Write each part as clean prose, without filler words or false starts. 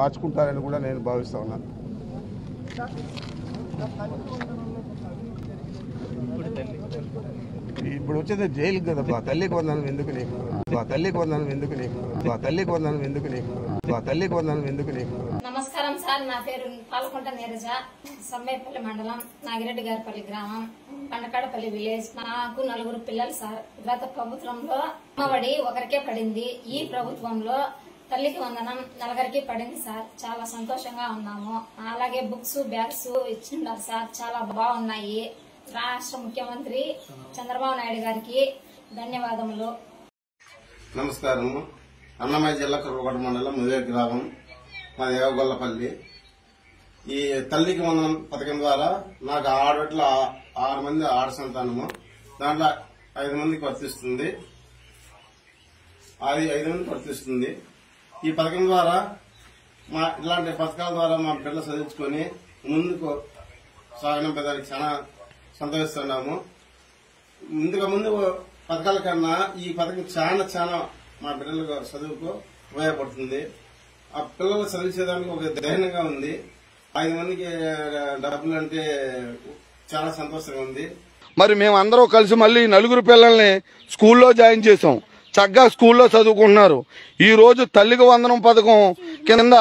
మార్చుకుంటారని కూడా నేను భావిస్తా ఉన్నాను. ఇప్పుడు వచ్చేది జైలుకి కదా, తల్లికి వందనం ఎందుకు నీకు, తల్లికి వందనం ఎందుకు నీకు, తల్లికి వందనం ఎందుకు నీకు, తల్లికి వందనం ఎందుకు నీకు. నమస్కారం సార్, నా పేరు పాలకొంట నీరజ, సమ్మేపల్లి మండలం, నాగిరెడ్డి గారిపల్లి గ్రామం, పండకాడపల్లి విలేజ్. నాకు 4 పిల్లలు సార్. గత ప్రభుత్వంలో అమ్మఒడి ఒకరికే పడింది. ఈ ప్రభుత్వంలో తల్లికి వందనం 4కి పడింది సార్. చాలా సంతోషంగా ఉన్నాము. అలాగే బుక్స్, బ్యాగ్స్ ఇచ్చిన్నారు సార్, చాలా బాగున్నాయి. రాష్ట్ర ముఖ్యమంత్రి చంద్రబాబు నాయుడు గారికి ధన్యవాదములు. నమస్కారం. అన్నమయ్య జిల్లా కుర్రకోట మండలం ముదే గ్రామం, మా దేవగొల్లపల్లి. ఈ తల్లికి వందనం పథకం ద్వారా నాకు ఆడట్లో 6 మంది ఆడ సంతానము, దాంట్లో 5 మందికి వర్తిస్తుంది. అది 5 మందికి వర్తిస్తుంది. ఈ పథకం ద్వారా ఇలాంటి పథకాల ద్వారా మా పిల్లలు చదివించుకొని ముందుకు సాగనంపేదానికి చాలా సంతోషిస్తున్నాము. ముందు పథకాల కన్నా ఈ పథకం చాలా మా పిల్లలకు చదువుకు ఉపయోగపడుతుంది. ఆ పిల్లలు చదివించేదానికి ఒక ధైర్యంగా ఉంది. 5 మందికి డబ్బులు అంటే చాలా సంతోషంగా ఉంది. మరి మేము అందరూ కలిసి మళ్ళీ 4 పిల్లల్ని స్కూల్లో జాయిన్ చేసాం. చక్కగా స్కూల్లో చదువుకుంటున్నారు. ఈ రోజు తల్లికి వందనం పథకం కింద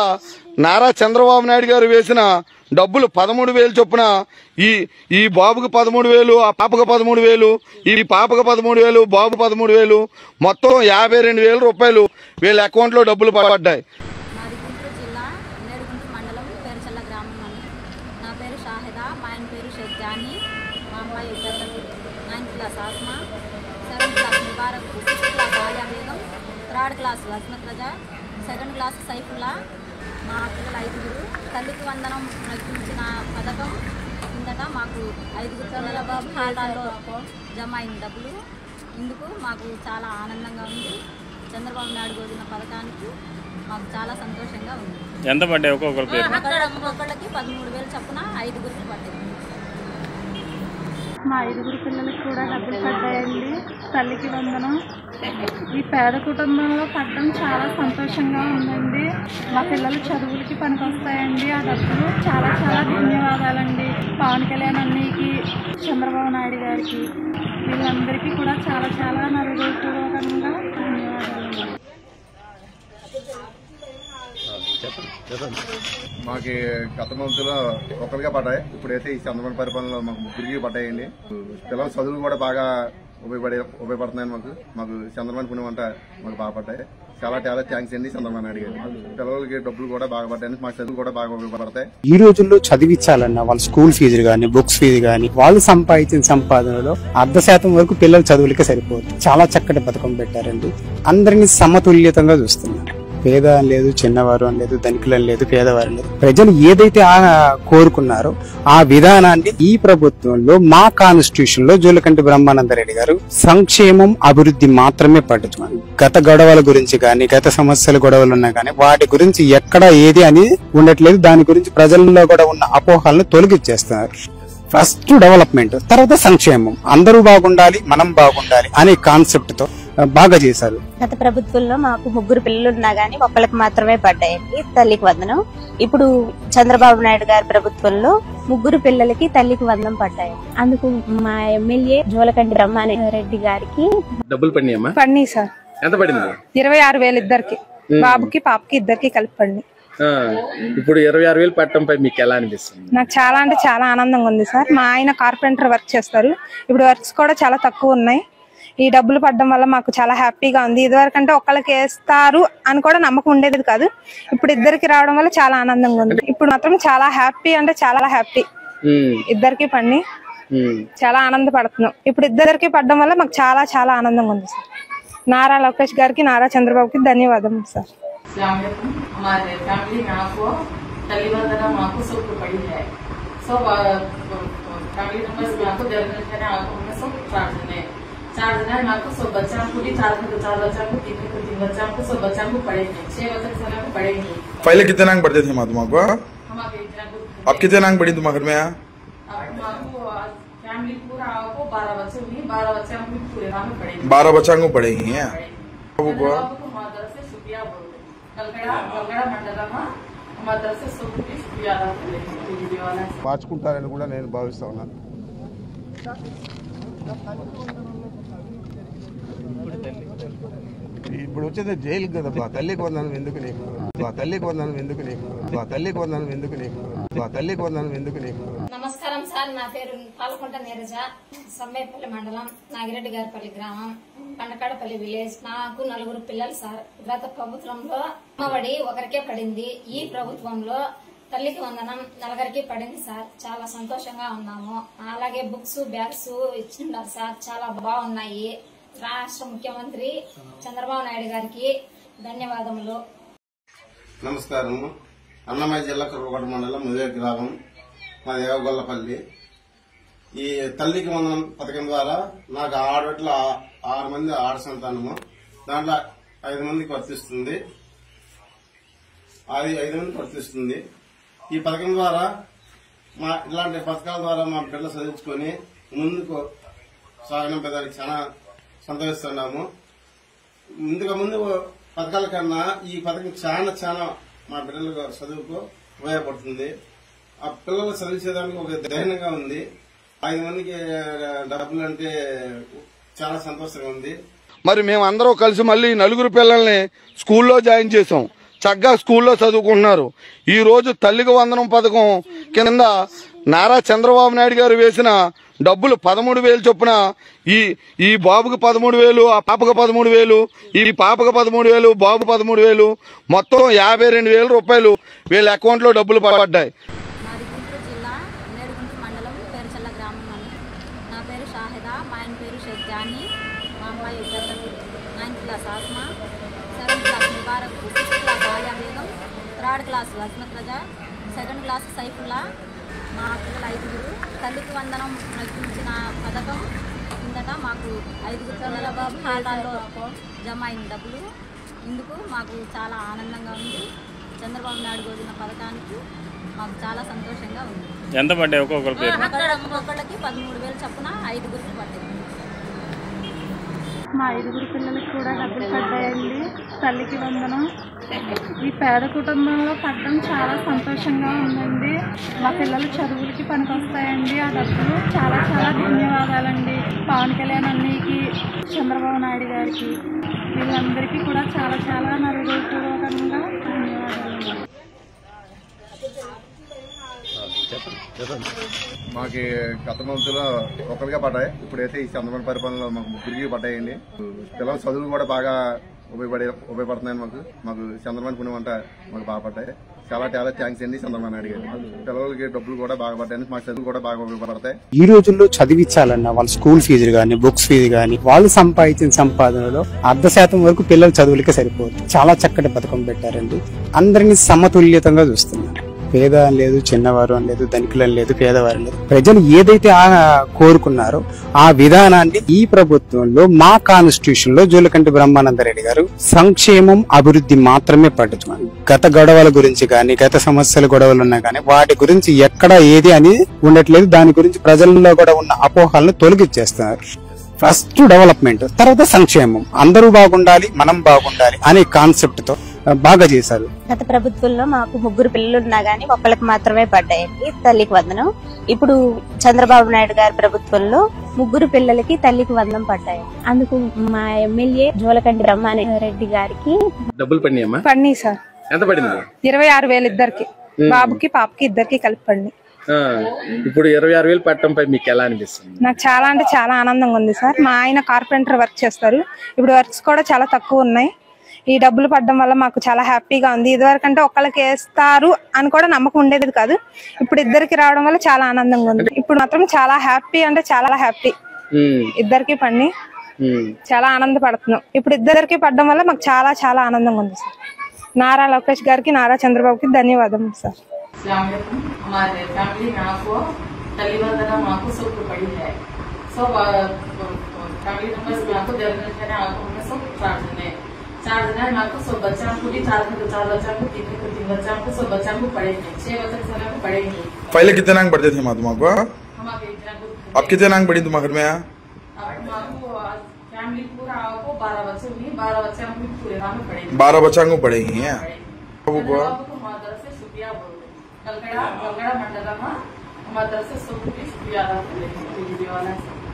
నారా చంద్రబాబు నాయుడు గారు వేసిన డబ్బులు 13,000 చొప్పున ఈ బాబుకు 13,000, ఆ పాపకు 13,000, ఈ పాపకు 13,000, బాబు 13,000, మొత్తం 52,000 రూపాయలు వీళ్ళ అకౌంట్ లో డబ్బులు పడ్డాయి. మాది గుంటూరు జిల్లా నేడుగుంటూరు మండలం పేరుచల్ల గ్రామం అండి. నా పేరు షాహిదా, మా ఆయన పేరు షేక్ జానీ, మా అమ్మాయి 9th class Asma, 7th class Mubarak, 6th class Aliya Begum, 3rd class Azmat Raza, 2nd class Saifullah. మా పిల్లలు 5. తల్లికి వందనం ఇచ్చిన పథకం కిందట మాకు 5 పిల్లల ఖాతాల్లో జమ అయిన డబ్బులు. ఇందుకు మాకు చాలా ఆనందంగా ఉంది. చంద్రబాబు నాయుడు గోదిన పథకానికి మాకు చాలా సంతోషంగా ఉంది. ఎంత పడ్డాయి ఒక్కొక్కరికి? ఒక్కొక్కళ్ళకి 13,000 చొప్పున 5 పడ్డాయి. మా 5 పిల్లలకి కూడా డబ్బులు పడ్డాయండి. తల్లికి వందనం ఈ పేద కుటుంబంలో పడడం చాలా సంతోషంగా ఉందండి. మా పిల్లలు చదువులకి పనికొస్తాయండి ఆ డబ్బులు. చాలా ధన్యవాదాలండి పవన్ కళ్యాణ్ అన్నయ్యకి, చంద్రబాబు నాయుడు గారికి, వీళ్ళందరికీ కూడా చాలా నా హృదయపూర్వకంగా ధన్యవాదాలు. మాకి గత మంత్లో ఒకరిగా పడ్డాయి. ఇప్పుడైతే ఈ చంద్రబాబు పరిపాలనలో మాకు 3కి పడ్డాయండి. పిల్లల చదువులు కూడా బాగా ఉపయోగపడుతున్నాయని మాకు చంద్రబాబు పుణ్యమంట మాకు బాగా పడ్డాయి. చాలా థ్యాంక్స్ అండి చంద్రబాబు నాయుడు గారు. పిల్లలకి డబ్బులు కూడా బాగా పడ్డాయి, మాకు చదువులు కూడా బాగా ఉపయోగపడతాయి. ఈ రోజుల్లో చదివించాలన్నా వాళ్ళ స్కూల్ ఫీజులు గానీ, బుక్స్ ఫీజు గానీ, వాళ్ళు సంపాదించిన సంపాదనలో 1/2% వరకు పిల్లల చదువులకే సరిపోతుంది. చాలా చక్కటి పథకం పెట్టారండి. అందరినీ సమతుల్యతంగా చూస్తున్నారు. పేద అని లేదు, చిన్నవారు అని లేదు, ధనికులని లేదు, పేదవారు లేదు. ప్రజలు ఏదైతే కోరుకున్నారో ఆ విధానాన్ని ఈ ప్రభుత్వంలో మా కాన్స్టిట్యూషన్ లో జూలకంటి బ్రహ్మానందరెడ్డి గారు సంక్షేమం, అభివృద్ధి మాత్రమే పట్టించుకున్నారు. గత గొడవల గురించి గానీ, గత సమస్యల గొడవలు ఉన్నా గానీ వాటి గురించి ఎక్కడ ఏది అని ఉండట్లేదు. దాని గురించి ప్రజల్లో కూడా ఉన్న అపోహలను తొలగిచ్చేస్తున్నారు. ఫస్ట్ డెవలప్మెంట్, తర్వాత సంక్షేమం, అందరూ బాగుండాలి, మనం బాగుండాలి అనే కాన్సెప్ట్ తో బాగా చేశారు. గత ప్రభుత్వంలో మాకు 3 పిల్లలు ఉన్నా గానీ ఒక్కళ్ళకి మాత్రమే పడ్డాయండి తల్లికి వందనం. ఇప్పుడు చంద్రబాబు నాయుడు గారి ప్రభుత్వంలో 3 పిల్లలకి తల్లికి వందనం పడ్డాయి. అందుకు మా ఎమ్మెల్యే జూలకంటి బ్రహ్మానందరెడ్డి గారికి డబ్బులు పడినాయమ్మా? పడినాయి సార్. ఎంత పడింది? 26,000 ఇద్దరికి, బాబుకి పాపకి ఇద్దరికి కలిపి పడినాయి. ఇప్పుడు 26,000 పట్టడంపై మీకు ఎలా అనిపిస్తుంది? నాకు చాలా అంటే చాలా ఆనందంగా ఉంది సార్. మా ఆయన కార్పెంటర్ వర్క్ చేస్తారు. ఇప్పుడు వర్క్స్ కూడా చాలా తక్కువ ఉన్నాయి. ఈ డబ్బులు పడడం వల్ల మాకు చాలా హ్యాపీగా ఉంది. ఇదివరకంటే ఒక్కళ్ళకి వేస్తారు అని కూడా నమ్మకం ఉండేది కాదు. ఇప్పుడు ఇద్దరికి రావడం వల్ల చాలా ఆనందంగా ఉంది. ఇప్పుడు మాత్రం చాలా హ్యాపీ అంటే చాలా హ్యాపీ. ఇద్దరికి పడి చాలా ఆనందపడుతున్నాం. ఇప్పుడు ఇద్దరికి పడడం వల్ల మాకు చాలా ఆనందంగా ఉంది సార్. నారా లోకేష్ గారికి, నారా చంద్రబాబుకి ధన్యవాదాలు సార్. हमारे फैमिली में आपको तल्ली वंदना आपको सबको पड़ी है। सब फैमिली मेंबर्स में आपको डेवलपमेंट करने आपको हमें सब 4 जने आपको सब बच्चा को भी 4 बच्चा को 3 बच्चा को सब बच्चा को पढ़ेंगे। 6 बच्चा को पढ़ेंगे। पहले कितने अंक पढ़ते थे तुम्हारे? अब कितने अंक पढ़ी तुम्हारे घर में? फैमिली पूरा आपको 12 बच्चे हुई, 12 बच्चे पूरे में पढ़ेंगे। 12 बच्चा को पढ़ेंगे। शुक्रिया बोलते कलगड़ा मंडलम हमारी तरफ से सबको शुक्रिया अदा करते మార్చుకుంటారని కూడా నేను భావిస్తా ఉన్నాను. ఇప్పుడు వచ్చేది జైలుకి కదా, తల్లికి వందనం ఎందుకు నీకు, తల్లికి వందనం ఎందుకు నీకు, తల్లికి వందనం ఎందుకు నీకు, తల్లికి వందనం ఎందుకు నీకు. నమస్కారం సార్, నా పేరు పాలకుంట నీరజ, సమ్మేపల్లి మండలం, నాగిరెడ్డి గారిపల్లి గ్రామం, పండకాడపల్లి విలేజ్. నాకు 4 పిల్లలు సార్. గత ప్రభుత్వంలో అమ్మఒడి ఒకరికే పడింది. ఈ ప్రభుత్వంలో తల్లికి వందనం 4 పడింది సార్. చాలా సంతోషంగా ఉన్నాము. అలాగే బుక్స్ బ్యాగ్స్ ఇచ్చిన్నారు సార్, చాలా బాగున్నాయి. రాష్ట్ర ముఖ్యమంత్రి చంద్రబాబు నాయుడు గారికి ధన్యవాదములు. నమస్కారం. అన్నమయ్య జిల్లా కుర్రకోట మండలం ముదే గ్రామం, మా దేవగొల్లపల్లి. ఈ తల్లికి వందనం పథకం ద్వారా నాకు ఆడబిడ్డలు 6 మంది ఆడ సంతానము. దాంట్లో 5 మందికి వర్తిస్తుంది. అది 5 మందికి వర్తిస్తుంది. ఈ పథకం ద్వారా ఇలాంటి పథకాల ద్వారా మా బిడ్డలు చదివించుకొని ముందుకు సాగనంపేదానికి చాలా సంతోషిస్తున్నాము. ముందు పథకాల కన్నా ఈ పథకం చాలా మా పిల్లలకు చదువుకు ఉపయోగపడుతుంది. ఆ పిల్లలు చదివించేదానికి ఒక ధైర్యంగా ఉంది. 5 మందికి డబ్బులు అంటే చాలా సంతోషంగా ఉంది. మరి మేము అందరూ కలిసి మళ్ళీ 4 పిల్లల్ని స్కూల్లో జాయిన్ చేసాం. చక్కగా స్కూల్లో చదువుకుంటున్నారు. ఈ రోజు తల్లికి వందనం పథకం కింద నారా చంద్రబాబు నాయుడు గారు వేసిన డబ్బులు 13,000 చొప్పున ఈ బాబుకి 13,000, ఆ పాపకు 13,000, ఈ పాపకు 13,000, బాబు 13,000, మొత్తం 52,000 రూపాయలు వీళ్ళ అకౌంట్ లో డబ్బులు పడ్డాయి. మాది గుంటూరు జిల్లా నేడుగుంట మండలం పేరుచల్ల గ్రామం అండి. నా పేరు షాహిదా, మా ఆయన పేరు షేక్ జానీ, మా అమ్మాయి ఇద్దరు 9th class Asma, 7th class Mubarak, 6th class Aliya Begum, 3rd class Asmat Raza, 2nd class Saifullah. మా పిల్లలు 5. తల్లికి వందనం ఇచ్చిన పథకం కిందట మాకు 5 పిల్లల ఖాతాల్లో జమ అయిన డబ్బులు. ఇందుకు మాకు చాలా ఆనందంగా ఉంది. చంద్రబాబు నాయుడు గోదిన పథకానికి మాకు చాలా సంతోషంగా ఉంది. ఎంత పడ్డాయి ఒక్కొక్కరికి? ఒక్కొక్కళ్ళకి 13,000 చొప్పున 5 పడ్డాయి. మా 5 పిల్లలకి కూడా డబ్బులు పడ్డాయండి. తల్లికి వందనం ఈ పేద కుటుంబంలో పడడం చాలా సంతోషంగా ఉందండి. మా పిల్లలు చదువులకి పనికొస్తాయండి ఆ డబ్బులు. చాలా ధన్యవాదాలండి పవన్ కళ్యాణ్ అన్నయ్యకి, చంద్రబాబు నాయుడు గారికి, వీళ్ళందరికీ కూడా చాలా హృదయపూర్వకంగా ధన్యవాదాలు. మాకు గత మంత్లో ఒకరిగా పడ్డాయి. ఇప్పుడైతే ఈ చంద్రబాబు పరిపాలనలో మాకు 3 పడ్డాయండి. పిల్లల చదువులు కూడా బాగా ఉపయోగపడుతున్నాయి. మాకు చంద్రబాబు పుణ్యం అంట మాకు బాగా పడ్డాయి. చాలా థ్యాంక్స్ అండి చంద్రబాబు నాయుడు గారు. పిల్లలకి డబ్బులు కూడా బాగా పడ్డాయి. మా చదువులు కూడా బాగా ఉపయోగపడతాయి. ఈ రోజుల్లో చదివించాలన్నా వాళ్ళ స్కూల్ ఫీజులు గానీ, బుక్స్ ఫీజు గానీ, వాళ్ళు సంపాదించిన సంపాదనలో 1/2% వరకు పిల్లల చదువులకే సరిపోతుంది. చాలా చక్కటి పథకం పెట్టారండి. అందరినీ సమతుల్యతంగా చూస్తున్నారు. పేద అని లేదు, చిన్నవారు అని లేదు, ధనికులని లేదు, పేదవారు లేదు. ప్రజలు ఏదైతే కోరుకున్నారో ఆ విధానాన్ని ఈ ప్రభుత్వంలో మా కాన్స్టిట్యూషన్ లో జోలకంటి బ్రహ్మానందరెడ్డి గారు సంక్షేమం, అభివృద్ధి మాత్రమే పట్టుకున్నారు. గత గొడవల గురించి కానీ, గత సమస్యల గొడవలు ఉన్నా కానీ వాటి గురించి ఎక్కడ ఏది అని ఉండట్లేదు. దాని గురించి ప్రజల్లో కూడా ఉన్న అపోహలను తొలగిచ్చేస్తున్నారు. ఫస్ట్ డెవలప్మెంట్, తర్వాత సంక్షేమం, అందరూ బాగుండాలి, మనం బాగుండాలి అనే కాన్సెప్ట్ తో బాగా చేశారు. గత ప్రభుత్వంలో మాకు 3 పిల్లలు ఉన్నా గానీ ఒక్కళ్ళకి మాత్రమే పడ్డాయండి తల్లికి వందనం. ఇప్పుడు చంద్రబాబు నాయుడు గారి ప్రభుత్వంలో 3 పిల్లలకి తల్లికి వందనం పడ్డాయి. అందుకు మా ఎమ్మెల్యే జోలకంటి బ్రహ్మానందరెడ్డి గారికి డబ్బులు పడినాయమ్మా? పడినాయి సార్. ఎంత పడింది? 26,000 ఇద్దరికి, బాబుకి పాపకి ఇద్దరికి కలిపి పడినాయి. ఇప్పుడు 26,000 పట్టడంపై మీకు ఎలా అనిపిస్తుంది? నాకు చాలా అంటే చాలా ఆనందంగా ఉంది సార్. మా ఆయన కార్పెంటర్ వర్క్ చేస్తారు. ఇప్పుడు వర్క్స్ కూడా చాలా తక్కువ ఉన్నాయి. ఈ డబ్బులు పడడం వల్ల మాకు చాలా హ్యాపీగా ఉంది. ఇదివరకంటే ఒక్కళ్ళకి వేస్తారు అని కూడా నమ్మకం ఉండేది కాదు. ఇప్పుడు ఇద్దరికి రావడం వల్ల చాలా ఆనందంగా ఉంది. ఇప్పుడు మాత్రం చాలా హ్యాపీ అంటే చాలా హ్యాపీ. ఇద్దరికి పడి చాలా ఆనందపడుతున్నాం. ఇప్పుడు ఇద్దరికి పడడం వల్ల మాకు చాలా చాలా ఆనందంగా ఉంది సార్. నారా లోకేష్ గారికి, నారా చంద్రబాబుకి ధన్యవాదాలు సార్. हमारे फैमिली में आपको तल्ली वंदना आपको सब पड़ी है. सब फैमिली मेंबर्स में आपको जन्मदिन आपको सब 4 जन है. आपको सब बच्चा को भी 4 बच्चा को 3 बच्चा को सब बच्चा को पढ़ेंगे. 6 बच्चा को पढ़ेंगे. पहले कितने अंक पढ़ते थे तुमको? अब कितने अंक पढ़ी तुम घर में? फैमिली पूरा आपको 12 बच्चे हुए. 12 बच्चा पूरे 12 बच्चा को पढ़ेगी. शुक्रिया बोलते हैं। गलगड़ा मंडलम हमारी तरफ से शुक्रिया अदा करते हैं।